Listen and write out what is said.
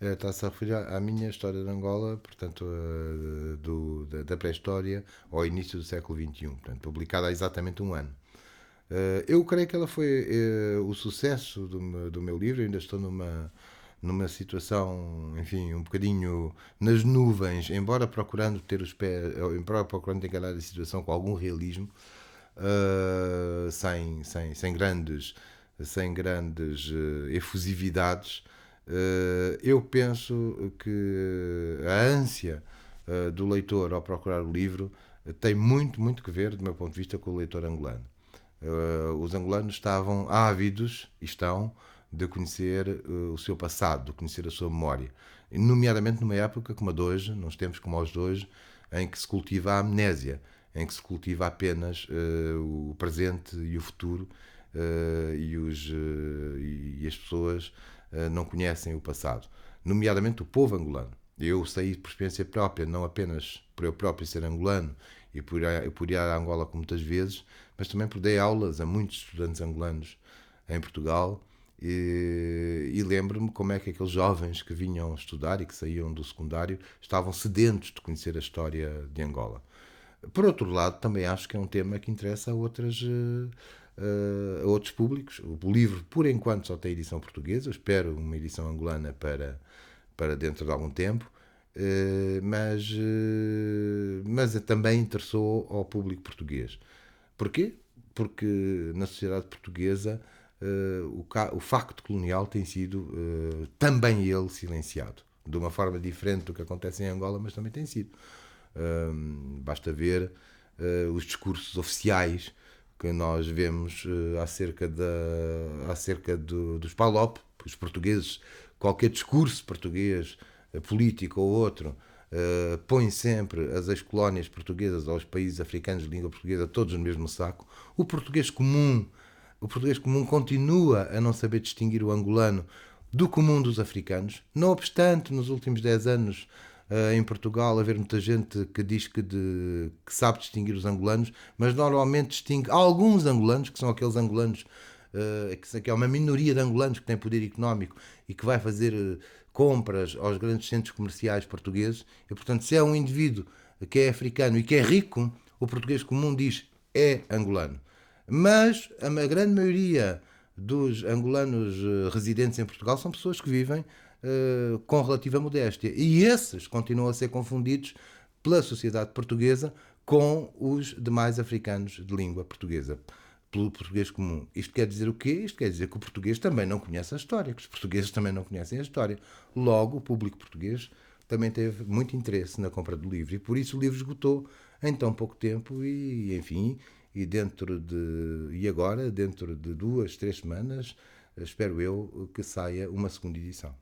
Está-se a referir à minha história de Angola, portanto, da pré-história ao início do século XXI, portanto, publicada há exatamente um ano. Eu creio que ela foi o sucesso do meu livro. Eu ainda estou numa situação, enfim, um bocadinho nas nuvens, embora procurando ter os pés, embora procurando encarar a situação com algum realismo, sem grandes efusividades. Eu penso que a ânsia do leitor ao procurar o livro tem muito, muito que ver, do meu ponto de vista, com o leitor angolano. Os angolanos estavam ávidos, e estão, de conhecer o seu passado, de conhecer a sua memória. Nomeadamente numa época como a de hoje, nos tempos como os de hoje, em que se cultiva a amnésia, em que se cultiva apenas o presente e o futuro, e as pessoas não conhecem o passado. Nomeadamente o povo angolano. Eu saí por experiência própria, não apenas por eu próprio ser angolano e por ir a Angola com muitas vezes, mas também por dei aulas a muitos estudantes angolanos em Portugal, e lembro-me como é que aqueles jovens que vinham estudar e que saíam do secundário estavam sedentos de conhecer a história de Angola. Por outro lado, também acho que é um tema que interessa a outros públicos. O livro, por enquanto, só tem edição portuguesa. Eu espero uma edição angolana para dentro de algum tempo. Mas também interessou ao público português. Porquê? Porque na sociedade portuguesa o facto colonial tem sido também ele silenciado. De uma forma diferente do que acontece em Angola, mas também tem sido. Basta ver os discursos oficiais que nós vemos acerca dos PALOP, os portugueses, qualquer discurso português, político ou outro, põe sempre as ex-colónias portuguesas aos países africanos de língua portuguesa todos no mesmo saco. O português comum continua a não saber distinguir o angolano do comum dos africanos. Não obstante, nos últimos 10 anos, em Portugal, haver muita gente que diz que sabe distinguir os angolanos, mas normalmente distingue alguns angolanos, que são aqueles angolanos, que é uma minoria de angolanos que tem poder económico e que vai fazer compras aos grandes centros comerciais portugueses. E, portanto, se é um indivíduo que é africano e que é rico, o português comum diz é angolano. Mas a grande maioria dos angolanos residentes em Portugal são pessoas que vivem com relativa modéstia. E esses continuam a ser confundidos pela sociedade portuguesa com os demais africanos de língua portuguesa, pelo português comum. Isto quer dizer o quê? Isto quer dizer que o português também não conhece a história, que os portugueses também não conhecem a história. Logo, o público português também teve muito interesse na compra do livro, e por isso o livro esgotou em tão pouco tempo. E enfim, e agora, dentro de 2, 3 semanas, espero eu que saia uma segunda edição.